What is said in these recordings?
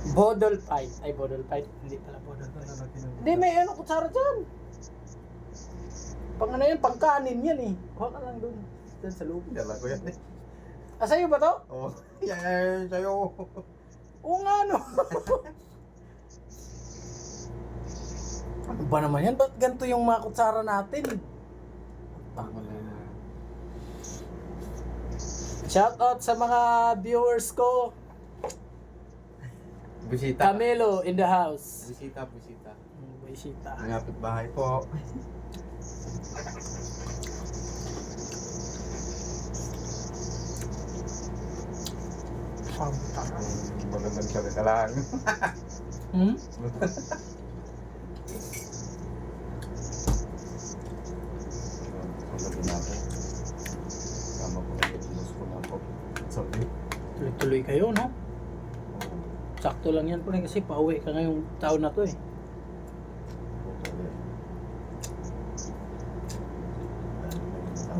Bodol fight. Ay, bodol fight. Hindi pala bodol fight. Hindi, may ano kutsara dyan. Pang ano yan, pang kanin yan eh. Kuha ka lang dun. Dyan sa loob. Dala ko yan eh. Ah, sa'yo ba to? Oo. Yan, sa'yo. Oo nga, no. Ano ba naman yan? Ba't ganito yung mga kutsara natin? Shout out sa mga viewers ko. Bisita. Camelo in the house. Bisita, bisita. Bisita. Ang kapit bahay po. Magandang salita lang. Hmm? Magandang natin. Sama ko na yung boss ko na po. Sorry. Tuloy-tuloy kayo, no? Sakto lang yan po kasi pauwi ka ngayong taon na to eh.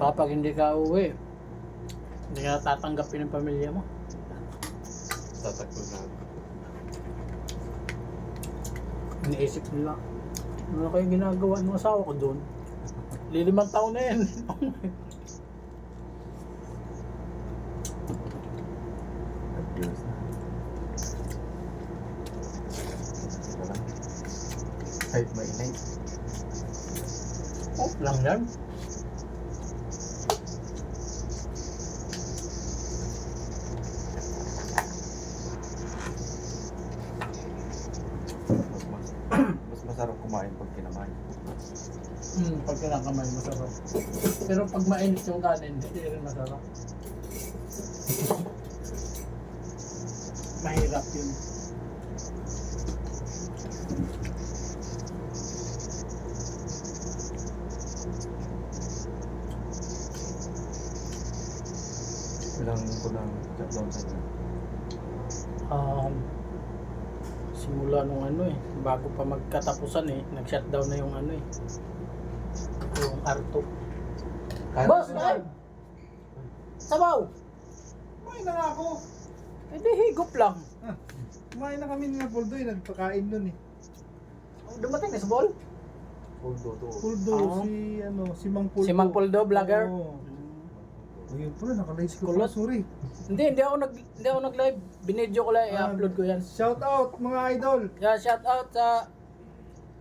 Baka pag hindi ka uwi, hindi ka tatanggapin ng pamilya mo. Tatakbo na. Iniisip nila, ano kayo ginagawa ng asawa ko doon? 5 taon na yan. Adios na. Kahit mainay. Oh, lang yan. Mas masarap kumain pag kinamain. Pag kinakamay, masarap. Pero pag mainit yung kanin, hindi rin masarap. Mahirap yun. Ilang ko lang shutdown sa inyo. Simula nung ano eh, bago pa magkatapusan eh, nag-shutdown na yung ano eh. Yung Arto. Boss, ay! Sabaw! Kumain na nga ako. Eh di higop lang. Kumain na kami ng Puldoy, nagpakain nun eh. Dumating na sa ball? Puldo to. Puldo, Ah. si Mang Puldo. Si Mang Puldo, vlogger? Oo. Ayun pala, naka-live ko Kulot. pala, sorry. Hindi ako nag-live. Binidyo ko lang, i-upload ko yan. Shout out mga idol. Yeah, shout out sa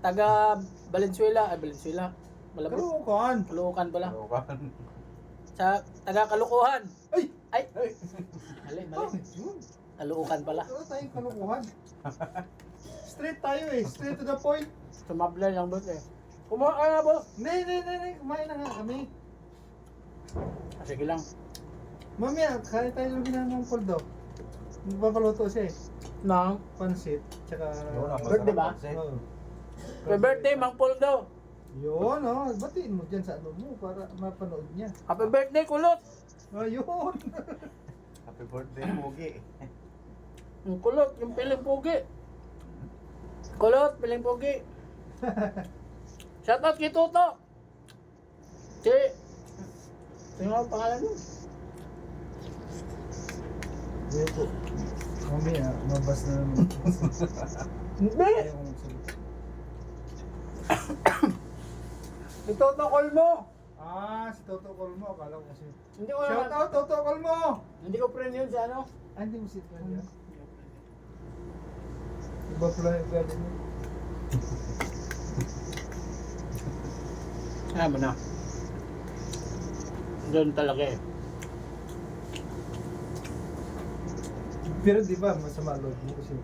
taga Valenzuela, Valenzuela. Malabot. Kalukuhan. Caloocan pala. Kalukan. Sa taga Caloocan. Ay! Ay, mali. Yun. Caloocan pala. Wala tayong kalukuhan. Straight tayo eh, straight to the point. Sumablan lang boss eh. Kumuha ka na boss. Hindi, kumain na nga kami. Sige lang. Mamaya, kain tayo ng ginanong Puldo. Magpapaluto siya eh. Nang, Pansit, tsaka... Birthday ba? Oo. happy birthday Mang Puldo. Yun, oh. Batiin mo dyan sa ano mo para mapanood niya. Happy birthday kulot. Ayun. Happy birthday, Mugi. Yung kulot, yung piling pugi. Kulot, piling pugi. Shout out kay Toto. Tingnan mo ang pangalan mo. Ayun po. Mamaya, mabas na naman. Hindi. Ayaw ko magsalita. Si Toto Colmo. Si Toto Colmo. Akala ko kasi. Hindi ko Shout out, Toto Colmo! Hindi ko friend yun sa ano. Hindi mo sit man yan. Iba pala yung galing mo. Mo na. Doon talaga eh. Pero di ba, masama loob mo kasi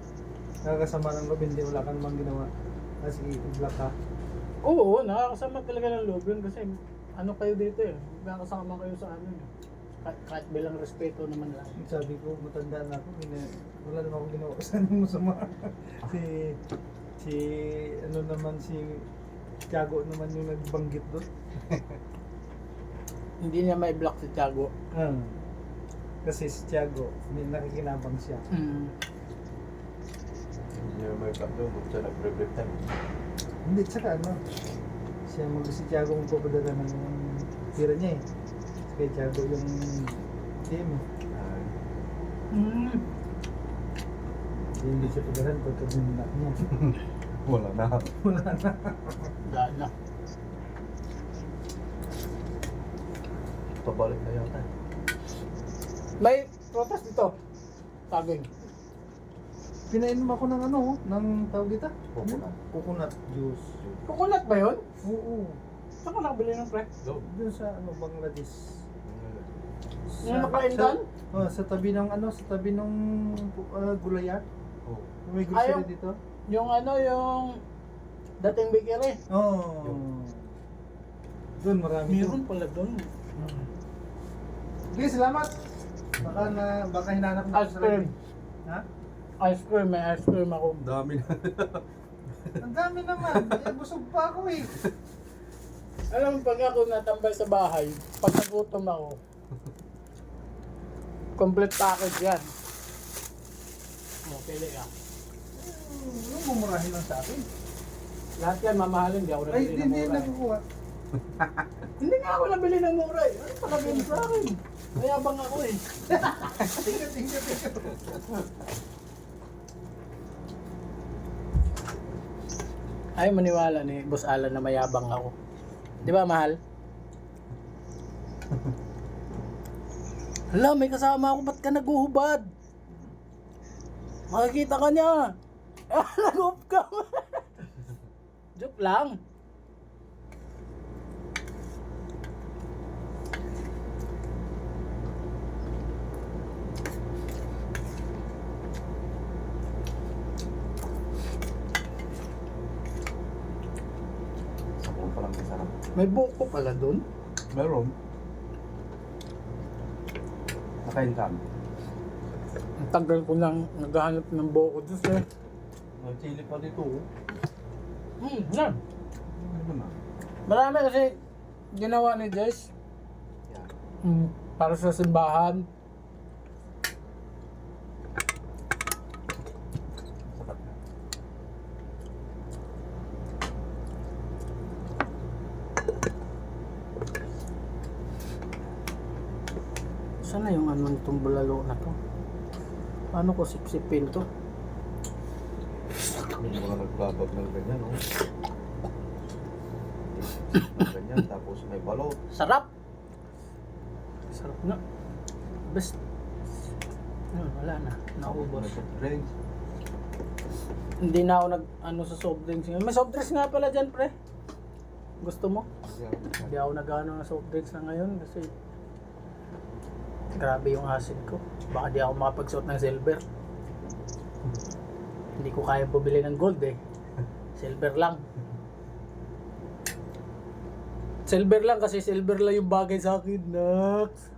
nakakasama ng loob, hindi wala ka namang ginawa. Kasi i-block ka. Oo, nakakasama talaga ng loob yun kasi ano kayo dito eh. Nakakasama kayo sa ano eh. Kahit bilang respeto naman lang. Sabi ko, matanda na ako, wala naman akong ginawa sa anong masama. ano naman, si Tiago naman yung nagbanggit doon. Hindi niya may block si Tiago. Kasi si Tiago, may nakikinabang siya. Hindi may kaplo, kung siya nag-brief time. Hindi, tsaka ano, siya si Tiago magpapadala ng tira niya eh. Kay Tiago yung team. Mm. Hindi siya pagaran pagka binila niya. Wala na. Wala na. Wala na. Pabalik na yata. May protas dito. Taging. Pinainom ako ng ano, ng tawag dito? Coconut. Coconut juice. Coconut ba yun? Oo. Saan ka nakabili ng pre? Go. Doon sa ano, Bangladesh. Yung nakaindan? Sa tabi ng ano, sa tabi ng gulayan. Oh. May grocery Ayaw. dito. Yung ano, yung dating bakery. Oo. Doon marami. Meron pala doon. Okay, salamat. Baka hinanap na Ice cream. Ha? Ice cream, may ice cream ako. Dami na. Ang dami naman. Busog pa ako eh. Alam mo, pag ako natambay sa bahay, pag nagutom ako, complete package yan. Pili ka. Yung mumurahin lang sa akin. Lahat yan mamahalin, di ako Ay, nabili ng hindi mura. nakukuha. Hindi nga ako nabili ng mura eh. Ano palagay sa akin? Mayabang ako eh. Tingnan. Ay, maniwala ni Boss Alan na mayabang ako. Di ba, mahal? Hala, may kasama ako. Ba't ka naguhubad? Makikita ka niya. Nag-off ka. Joke lang. Sakong pa lang masarap. May buko pala dun. Meron. Nakain ka. Ang tagal ko nang naghahanap ng buko dun eh. May chili pa dito. Oh. Yan. Ano na? Marami kasi ginawa ni Jess. Yan. Para sa simbahan. Sarap na. Sana yung ano nitong bulalo na to? Paano ko sipsipin to? Yung mga nagbabag ng ganyan, oh. Ng ganyan, tapos may balot. Sarap! Sarap na. Best. Wala na. Naubos. May soft drinks. Hindi na ako nag-ano sa soft drinks. May soft drinks nga pala dyan, pre. Gusto mo? Hindi ako nag-ano ng soft drinks na ngayon kasi grabe yung acid ko. Baka di ako makapagsuot ng silver. Hindi ko kaya bumili ng gold eh. Silver lang. Silver lang kasi silver lang yung bagay sa akin. Nax.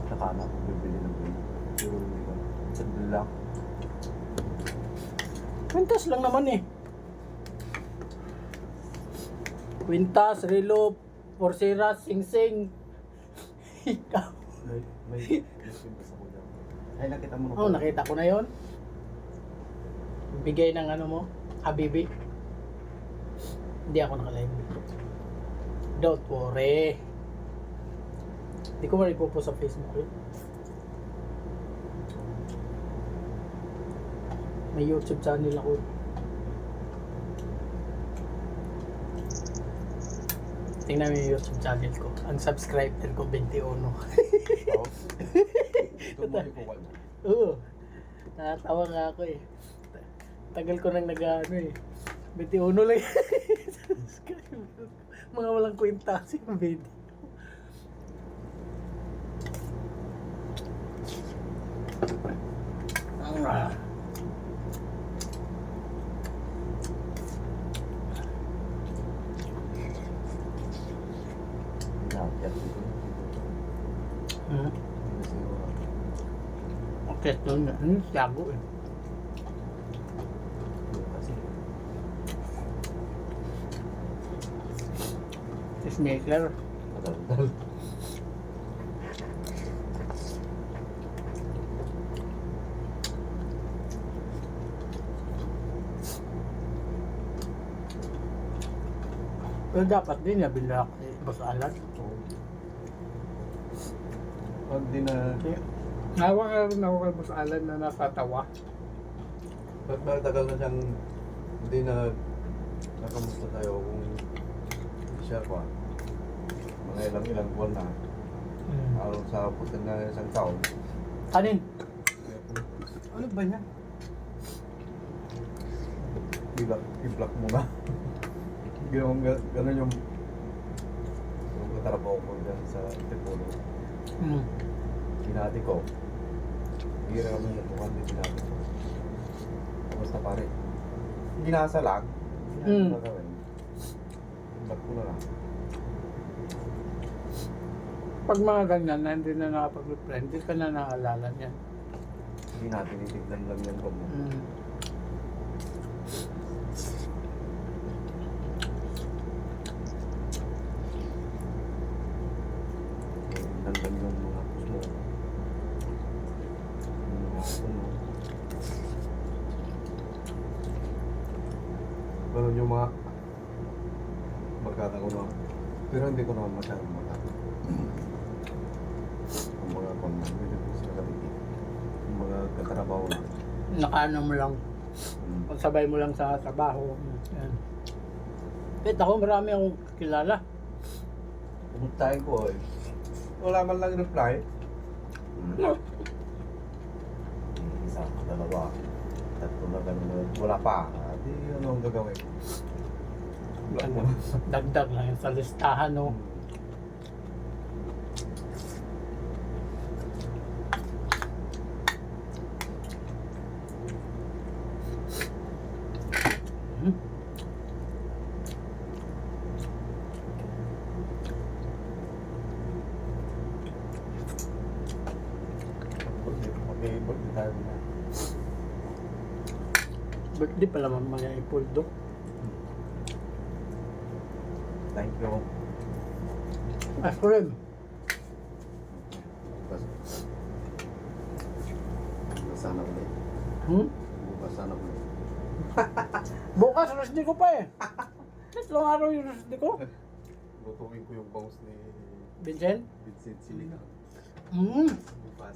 Nakala ko bibili ng ganyan. Pero hindi ko. Sadli lang. Quintas lang naman eh. Quintas, Relo, Porcera, Sing Sing. Ikaw. May pintas ako dyan. Ay, nakita mo na. Oh, nakita ko na yon. Bigay ng ano mo, Habibi. Hindi ako naka-live. Don't worry. Hindi ko man ipopost sa Facebook yun. May YouTube channel ako. Tingnan mo yung YouTube channel ko. Ang subscriber ko 21. Oh. Ito mo ipukal mo. Oo. Nakatawa nga ako eh. Tagal ko nang nag-ano eh. 21 lang. Subscribe. Mga walang kwenta kasi yung video. Ah. Nakakit dito. Hmm. Kasi, Okay, ito nga. Ano yung tiago eh. kasi Fishmaker. madaldal. Pero dapat din niya binla kay Boss Alan. Pag di na, Nawa nga rin ako kay Boss Alan na natatawa. pag matagal na siyang hindi na nakamusta tayo kung siya pa. Mga ilang buwan na. Araw sa putin na isang taon. Kanin? Ano ba niya? I-block mo na. Ganun yung katrabaho ko dyan sa Tipolo. Binati ko. Hira kami na tuwan din binati ko. Basta pare. Ginasa lang. Mm. I-block ko na lang. Pag mga ganyan na hindi na nakapag-reply, hindi ka na naalala niyan. Hindi natin itignan lang yan ko. Itignan lang yung mga puso mo. Yung mga puso mo. Ganun yung mga barkada ko na. Pero hindi ko naman masyadong barkada. Yung mga pamilya ko sila kapitid. Yung mga katrabaho na. Nakaano mo lang, pagsabay mo lang sa trabaho. Yan. Kahit ako, marami akong kilala. Pumuntahin ko eh. Wala man lang reply. Isa, dalawa, tatlo na gano'n. Wala pa. Di ano ang gagawin. Wala Ano, mo. dagdag lang yan sa listahan, no? Hmm. Okay, birthday tayo na. Birthday pala mamaya ipuldo. Thank you. Ice cream. Bukas. Bukas sana ulit. Bukas sana ulit. Bukas, rosdi ko pa eh. Tatlong araw yung rosdi ko. Lutuin ko yung bangus ni Vincent? Vincent Silica. Bukas.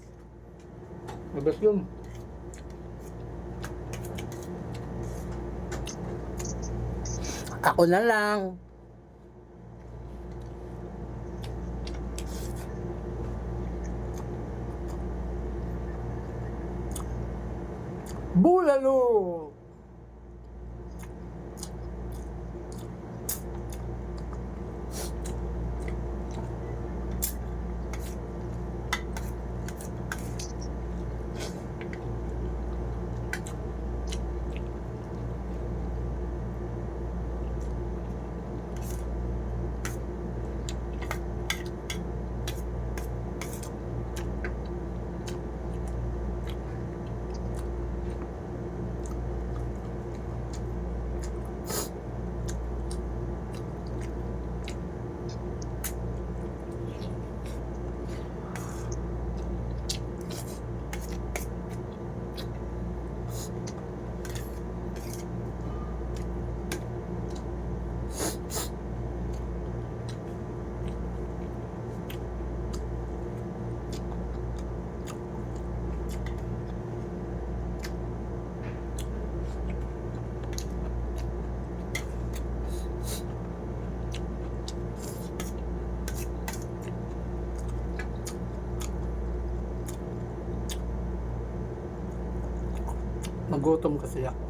Mabas yun. Ako na lang. Bulalo! Nagutom kasi ako.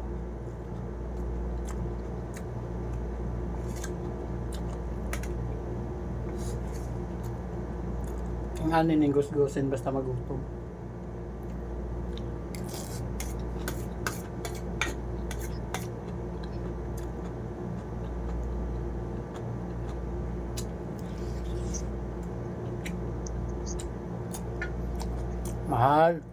Ang anin yung gusgusin basta magutom. Mahal.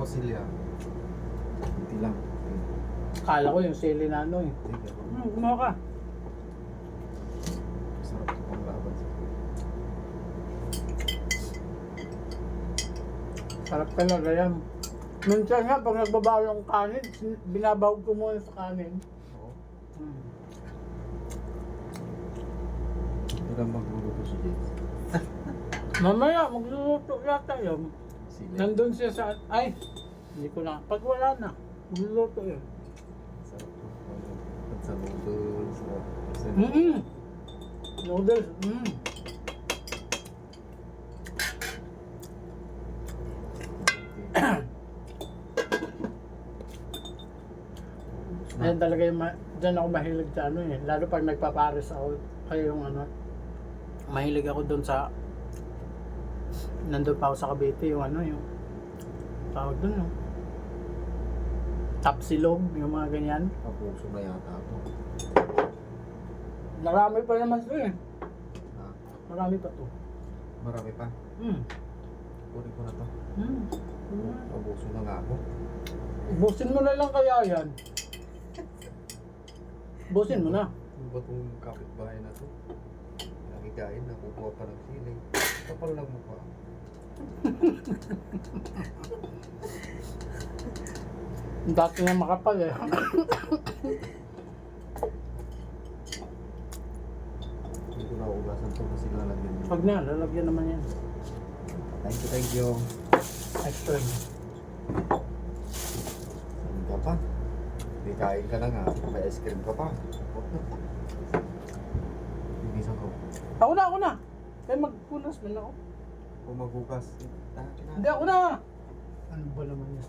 pasilya. Hindi lang. Kala ko yung sili na ano eh. Sige. Kumuha ka. Sarap ito pang laban. Sarap talaga yan. Minsan nga, pag nagbabaw yung kanin, binabawag ko muna sa kanin. Oo. Hmm. Ito lang magluluto si James. Mamaya, magluluto yata yun. Sili. Nandun siya sa... Ay, hindi ko na. Pag wala na, magluluto yun. Sarap ito. At sa noodles. Sa Noodles. Ayan talaga yung... Diyan ako mahilig sa ano eh. Lalo pag nagpapares ako. Kaya yung ano... Mahilig ako doon sa... Nandun pa ako sa Cavite yung ano yung... Tawag doon yung... Tapsilog, yung mga ganyan. Kapuso na yata ako. Marami pa naman ito eh. Ha? Marami pa to. Marami pa. Kunin ko na to. Kapuso na nga ako. Busin mo na lang kaya yan. Busin mo na. Ano ba itong kapitbahay na to? Nakikain na, kukuha pa ng sili. Kapal lang mukha. Dati na makapal eh. Hindi ko na ugasan to kasi lalagyan mo. Pag na, lalagyan naman yan. Thank you. Extra. Saan ka pa? Hindi kain ka na nga. May ice cream ka pa. Ibisan ko. Ako na. Kaya magpunas man ako. Kung maghugas. Hindi, ako na. Ano ba naman yan?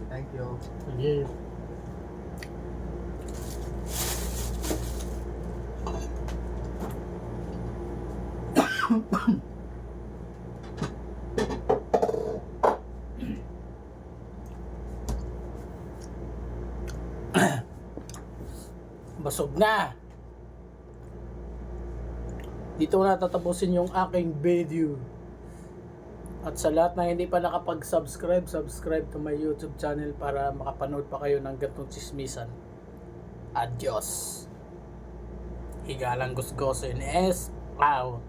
Thank you. Sige. Basog na. Dito ko na tatapusin yung aking video. At sa lahat na hindi pa nakapag-subscribe, subscribe to my YouTube channel para makapanood pa kayo ng gantong chismisan. Adios. Higalang gusgosin is out.